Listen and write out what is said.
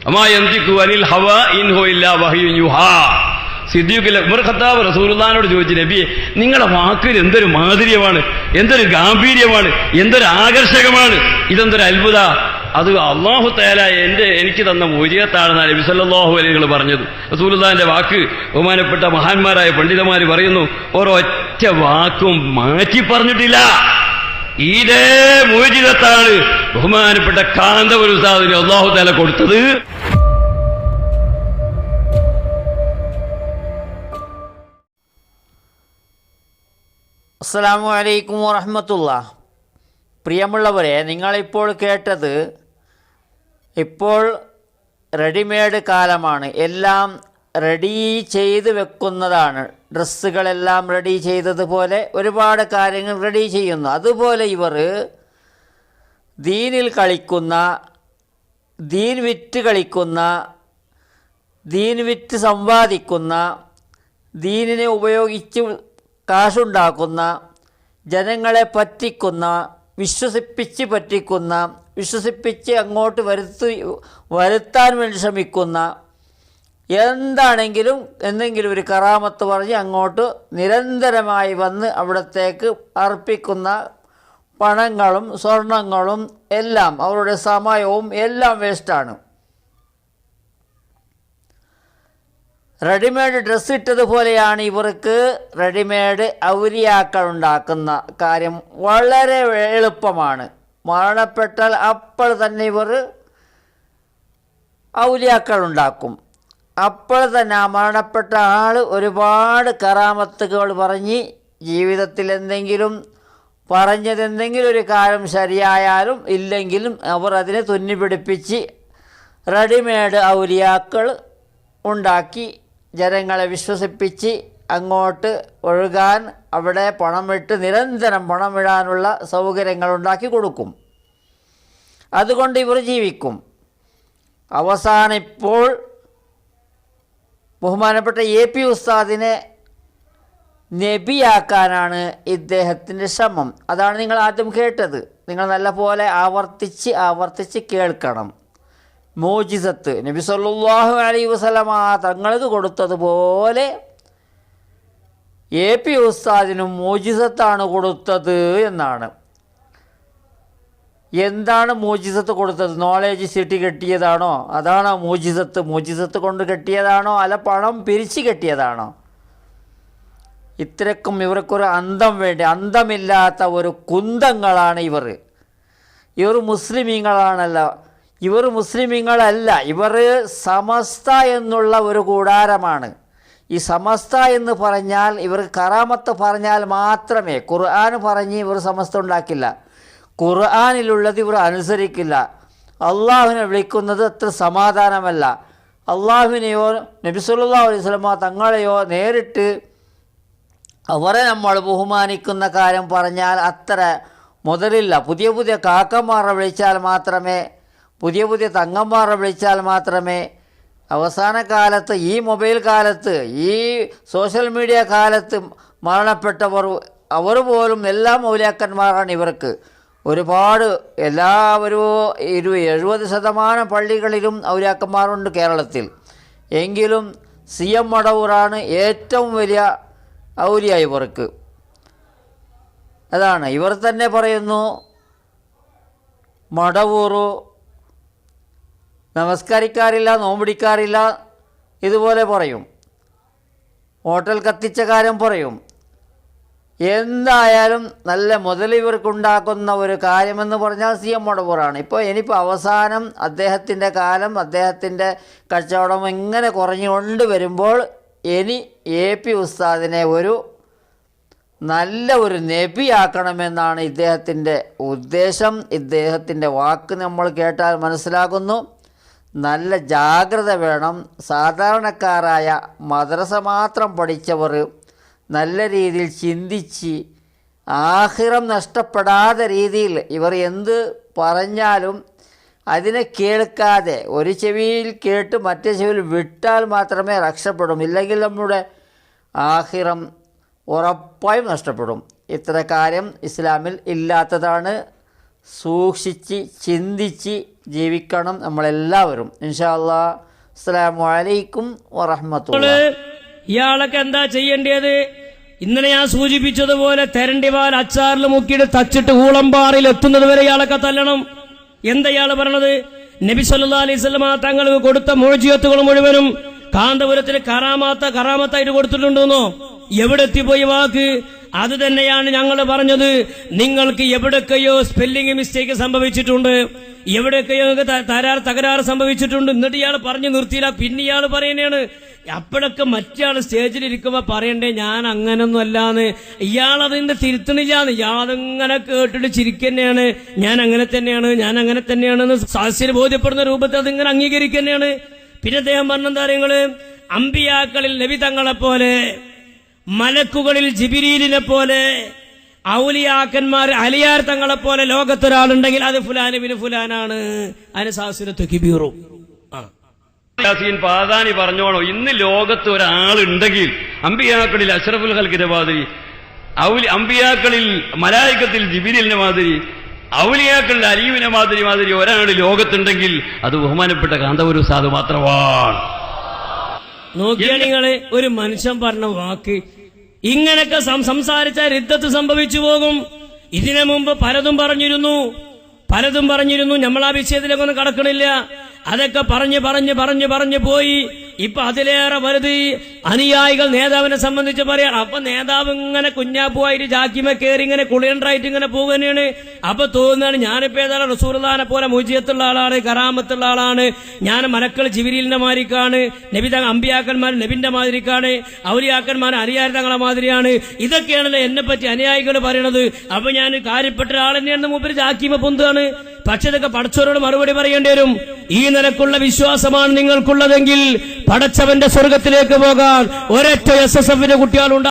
അമാ യന്തിഖു അനിൽ ഹവാ in ഹുവ ഇല്ലാ വഹ്യുൻ യുഹാ. സിദ്ദീഖുൽ Umar Khattab റസൂലുള്ളാഹിനോട് ചോദിച്ചു, നബിയെ, നിങ്ങളുടെ വാക്കിൽ എന്തൊരു മാധുര്യമാണ്, എന്തൊരു ഗാംഭീര്യമാണ്, എന്തൊരു ആകർഷകമാണ്, ഇതെന്തൊരു അത്ഭുത. അത് അല്ലാഹു തആല എനിക്ക് തന്ന മുഅ്ജിസത്താണെന്നാണ് നബി സല്ലല്ലാഹു അലൈഹി വസല്ലം പറഞ്ഞത്. റസൂലുള്ളാഹിന്റെ വാക്ക് ബഹുമാനപ്പെട്ട മഹാന്മാരായ പണ്ഡിതന്മാർ പറയുന്നു, ഒരൊറ്റ വാക്കും മാറ്റി പറഞ്ഞിട്ടില്ല. ഇതേ മുഅ്ജിസത്താണ് ബഹുമാനപ്പെട്ട കാന്തപുരം ഉസ്താദിന് അല്ലാഹു തആല കൊടുത്തത്. അസ്സലാമു അലൈക്കും വറഹ്മത്തുള്ളാഹി. പ്രിയമുള്ളവരെ, നിങ്ങളിപ്പോൾ കേട്ടത് ഇപ്പോൾ റെഡിമെയ്ഡ് കാലമാണ്. എല്ലാം റെഡി ചെയ്ത് വെക്കുന്നതാണ്. ഡ്രസ്സുകളെല്ലാം റെഡി ചെയ്തതുപോലെ ഒരുപാട് കാര്യങ്ങൾ റെഡി ചെയ്യുന്നു. അതുപോലെ ഇവർ ദീനിൽ കളിക്കുന്ന, ദീൻ വിറ്റ് കളിക്കുന്ന, ദീൻ വിറ്റ് സമ്പാദിക്കുന്ന, ദീനിനെ ഉപയോഗിച്ച് കാശുണ്ടാക്കുന്ന, ജനങ്ങളെ പറ്റിക്കുന്ന, വിശ്വസിപ്പിച്ച് പറ്റിക്കുന്ന, വിശ്വസിപ്പിച്ച് അങ്ങോട്ട് വരുത്താൻ വേണ്ടി ശ്രമിക്കുന്ന, എന്താണെങ്കിലും എന്തെങ്കിലും ഒരു കറാമത്ത് പറഞ്ഞ് അങ്ങോട്ട് നിരന്തരമായി വന്ന് അവിടത്തേക്ക് അർപ്പിക്കുന്ന പണങ്ങളും സ്വർണങ്ങളും എല്ലാം, അവരുടെ സമയവും എല്ലാം വേസ്റ്റാണ്. റെഡിമെയ്ഡ് ഡ്രസ്സ് ഇട്ടതുപോലെയാണ് ഇവർക്ക് റെഡിമെയ്ഡ് ഔലിയാക്കൾ ഉണ്ടാക്കുന്ന കാര്യം. വളരെ എളുപ്പമാണ്. മരണപ്പെട്ടാൽ അപ്പോൾ തന്നെ ഇവർ ഔലിയാക്കൾ ഉണ്ടാക്കും. അപ്പോൾ തന്നെ ആ മരണപ്പെട്ട ആൾ ഒരുപാട് കറാമത്തുകൾ പറഞ്ഞ് ജീവിതത്തിൽ എന്തെങ്കിലും പറഞ്ഞതെന്തെങ്കിലും ഒരു കാര്യം ശരിയായാലും ഇല്ലെങ്കിലും അവർ അതിനെ തുന്നിപ്പിടിപ്പിച്ച് റെഡിമെയ്ഡ് ഔലിയാക്കൾ ഉണ്ടാക്കി ജനങ്ങളെ വിശ്വസിപ്പിച്ച് അങ്ങോട്ട് ഒഴുകാൻ അവിടെ പണമിട്ട് നിരന്തരം പണമിടാനുള്ള സൗകര്യങ്ങൾ ഉണ്ടാക്കി കൊടുക്കും. അതുകൊണ്ട് ഇവർ ജീവിക്കും. അവസാനം ഇപ്പോൾ ബഹുമാനപ്പെട്ട AP ഉസ്താദിനെ നബിയാക്കാനാണ് ഇദ്ദേഹത്തിൻ്റെ ശ്രമം. അതാണ് നിങ്ങൾ ആദ്യം കേട്ടത്. നിങ്ങൾ നല്ലപോലെ ആവർത്തിച്ച് കേൾക്കണം. മോജിസത്ത് നബി സല്ലല്ലാഹു അലൈഹി വസല്ലമ തങ്ങൾക്ക് കൊടുത്തതുപോലെ AP ഉസ്താദിനും മോജിസത്താണ് കൊടുത്തത് എന്നാണ്. എന്താണ് മോജിസത്ത് കൊടുത്തത്? നോളേജ് സിറ്റി കെട്ടിയതാണോ? അതാണോ മോജിസത്ത്? മോജിസത്ത് കൊണ്ട് കെട്ടിയതാണോ? അല്ല പണം പിരിച്ച് കെട്ടിയതാണോ? ഇത്രക്കും ഇവർക്കൊരു അന്തം വേണ്ടി. അന്തമില്ലാത്ത ഒരു കുന്തങ്ങളാണ് ഇവർ. മുസ്ലിമീങ്ങളാണല്ലോ. ഇവർ മുസ്ലിമീങ്ങളല്ല. ഇവർ സമസ്ത എന്നുള്ള ഒരു കൂടാരമാണ്. ഈ സമസ്ത എന്ന് പറഞ്ഞാൽ ഇവർ കറാമത്ത് പറഞ്ഞാൽ മാത്രമേ, ഖുർആൻ പറഞ്ഞ് ഇവർ സമസ്ത ഉണ്ടാക്കില്ല. ഖുർആനിലുള്ളത് ഇവർ അനുസരിക്കില്ല. അള്ളാഹുവിനെ വിളിക്കുന്നത് അത്ര സമാധാനമല്ല. അള്ളാഹുവിനെയോ നബി സല്ലല്ലാഹു അലൈഹി വസല്ലമ തങ്ങളെയോ നേരിട്ട് അവരെ നമ്മൾ ബഹുമാനിക്കുന്ന കാര്യം പറഞ്ഞാൽ അത്ര മുതലില്ല. പുതിയ കാക്കന്മാരെ വിളിച്ചാൽ മാത്രമേ, പുതിയ തങ്ങന്മാരെ വിളിച്ചാൽ മാത്രമേ, അവസാന കാലത്ത്, ഈ മൊബൈൽ കാലത്ത്, ഈ സോഷ്യൽ മീഡിയ കാലത്ത് മരണപ്പെട്ടവർ അവർ പോലും എല്ലാ മൗലിയാക്കന്മാരാണ് ഇവർക്ക്. ഒരുപാട് എല്ലാവരും 70% പള്ളികളിലും ഔലിയാക്കന്മാരുണ്ട് കേരളത്തിൽ. എങ്കിലും CM മടവൂറാണ് ഏറ്റവും വലിയ ഔലിയ ഇവർക്ക്. അതാണ് ഇവർ തന്നെ പറയുന്നു, മടവൂറ് നമസ്കരിക്കാറില്ല, നോമ്പിടിക്കാറില്ല, ഇതുപോലെ പറയും. ഹോട്ടൽ കത്തിച്ച കാര്യം പറയും. എന്തായാലും നല്ല മുതൽ ഇവർക്കുണ്ടാക്കുന്ന ഒരു കാര്യമെന്ന് പറഞ്ഞാൽ CM മടവൂറാണ്. ഇനിയിപ്പോൾ അവസാനം അദ്ദേഹത്തിൻ്റെ കാലം, അദ്ദേഹത്തിൻ്റെ കച്ചവടം ഇങ്ങനെ കുറഞ്ഞുകൊണ്ട് വരുമ്പോൾ ഇനി AP ഉസ്താദിനെ നല്ല ഒരു നബിയാക്കണമെന്നാണ് ഇദ്ദേഹത്തിൻ്റെ ഉദ്ദേശം. ഇദ്ദേഹത്തിൻ്റെ വാക്ക് നമ്മൾ കേട്ടാൽ മനസ്സിലാകുന്നു. നല്ല ജാഗ്രത വേണം. സാധാരണക്കാരായ മദ്രസ മാത്രം പഠിച്ചവർ നല്ല രീതിയിൽ ചിന്തിച്ച് ആഖിറം നഷ്ടപ്പെടാത്ത രീതിയിൽ ഇവർ എന്ത് പറഞ്ഞാലും അതിനെ കേൾക്കാതെ ഒരു ചെവിയിൽ കേട്ട് മറ്റേ ചെവിയിൽ വിട്ടാൽ മാത്രമേ രക്ഷപ്പെടും. ഇല്ലെങ്കിൽ നമ്മുടെ ആഖിറം ഉറപ്പായും നഷ്ടപ്പെടും. ഇത്ര കാര്യം ഇസ്ലാമിൽ ഇല്ലാത്തതാണ്. സൂക്ഷിച്ച് ചിന്തിച്ച് ജീവിക്കണം നമ്മളെല്ലാവരും. ഇൻഷാ അല്ലാഹ്. അസ്സലാമു അലൈക്കും വറഹ്മത്തുള്ളാഹി. ഇയാളൊക്കെ എന്താ ചെയ്യേണ്ടത്? ഇന്നലെ ഞാൻ സൂചിപ്പിച്ചതുപോലെ തെരണ്ടിവാൽ അച്ചാറിൽ മുക്കിയിട്ട് തച്ചിട്ട് ഊളമ്പാറിൽ എത്തുന്നത് വരെ ഇയാളൊക്കെ തല്ലണം. എന്താ ഇയാൾ പറയണത്? നബി സല്ലല്ലാഹു അലൈഹി വസല്ലമ തങ്ങൾക്ക് കൊടുത്ത മുഅ്ജിസത്തുകൾ മുഴുവനും കാന്തപുരത്തിന് കറാമത്തായിട്ട് കൊടുത്തിട്ടുണ്ടെന്നോ? എവിടെ എത്തിപ്പോയി വാക്ക്? അത് തന്നെയാണ് ഞങ്ങൾ പറഞ്ഞത്. നിങ്ങൾക്ക് എവിടൊക്കെയോ സ്പെല്ലിംഗ് മിസ്റ്റേക്ക് സംഭവിച്ചിട്ടുണ്ട്, എവിടെയൊക്കെയോ തകരാറ് സംഭവിച്ചിട്ടുണ്ട്. എന്നിട്ട് ഇയാൾ പറഞ്ഞു നിർത്തിയില്ല. പിന്നെ ഇയാൾ പറയുന്നതാണ് അപ്പോഴൊക്കെ മറ്റയാൾ സ്റ്റേജിലിരിക്കുമ്പോ പറയണ്ടേ ഞാൻ അങ്ങനൊന്നും അല്ലാന്ന്. ഇയാൾ അതിന്റെ തിരുത്തണില്ലാന്ന്. ഇയാളങ്ങനെ കേട്ടിട്ട് ചിരിക്കന്നെയാണ്. ഞാൻ അങ്ങനെ തന്നെയാണെന്ന് സാക്ഷ്യന് ബോധ്യപ്പെടുന്ന രൂപത്തിൽ അതിങ്ങനെ അംഗീകരിക്കന്നെയാണ്. പിന്നെ അദ്ദേഹം പറഞ്ഞെന്താ കാര്യങ്ങള്? അമ്പിയാക്കളിൽ നബി തങ്ങളെ പോലെ, മലക്കുകളിൽ ജിബിരീലിനെ പോലെ, ഔലിയാക്കന്മാർ അലിയാർ തങ്ങളെ പോലെ ലോകത്തൊരാളുണ്ടെങ്കിൽ അത് ഫുലാന് ബിൻ ഫുലാനാണ്. അതിന് സാക്ഷ്യത്ത് കിബീറും. യാസീൻ പാതാനി പറഞ്ഞോളൂ, ഇന്ന് ലോകത്ത് ഒരാളുണ്ടെങ്കിൽ അമ്പിയാക്കളിൽ അഷ്റഫുൽ ഖൽഖിന്റെ മാതിരി, അമ്പിയാക്കളിൽ മലായികത്തിൽ ജിബിരിലിന്റെ മാതിരി, ഔലിയാക്കളിൽ അലിയുവിനെ മാതിരി ഒരാൾ ലോകത്തുണ്ടെങ്കിൽ അത് ബഹുമാനപ്പെട്ട കാന്തപുരം ഉസ്താദ് മാത്രമാണ്. നോക്കിയാ നിങ്ങള് ഒരു മനുഷ്യൻ പറഞ്ഞ വാക്ക് ഇങ്ങനൊക്കെ സംസാരിച്ച റിദ്ദത്ത് സംഭവിച്ചു പോകും. ഇതിനു മുമ്പ് പലതും പറഞ്ഞിരുന്നു. നമ്മൾ ആ വിഷയത്തിലേക്കൊന്നും കടക്കണില്ല. അതൊക്കെ പറഞ്ഞു പോയി. ഇപ്പൊ അതിലേറെ വലുത് അനുയായികൾ നേതാവിനെ സംബന്ധിച്ച് പറയാം. അപ്പൊ നേതാവ് ഇങ്ങനെ കുഞ്ഞാപ്പുവായിട്ട് ജാക്കിമ കയറി ഇങ്ങനെ കുളിയണ്ടായിട്ട് ഇങ്ങനെ പോകുകയാണ്. അപ്പൊ തോന്നുകയാണ് ഞാനിപ്പോ ഏതായാലും റസൂലുള്ളാഹിനെ പോലെ മുജിയത്തുള്ള ആളാണ്, കറാമത്തുള്ള ആളാണ്, ഞാൻ മലക്കൾ ജിബിരീലിന്റെ മാതിരിക്കാണ്, നബി അമ്പിയാക്കന്മാർ നബിന്റെ മാതിരിക്കാണ്, ഔലിയാക്കന്മാർ അലിയാർ തങ്ങളെ മാതിരിയാണ്. ഇതൊക്കെയാണല്ലോ എന്നെ പറ്റി അനുയായികൾ പറയണത്. അപ്പൊ ഞാൻ കാര്യപ്പെട്ട ആൾ തന്നെയാണെന്ന് മൂപ്പര് ജാക്കിമ പൊന്താണ്. പക്ഷെ ഇതൊക്കെ പടച്ചവരോട് മറുപടി പറയേണ്ടി വരും. ഈ നിലക്കുള്ള വിശ്വാസമാണ് നിങ്ങൾക്കുള്ളതെങ്കിൽ പടച്ചവന്റെ സ്വർഗത്തിലേക്ക് പോകാൻ ഒരൊറ്റ SSF കുട്ടികളുണ്ട്.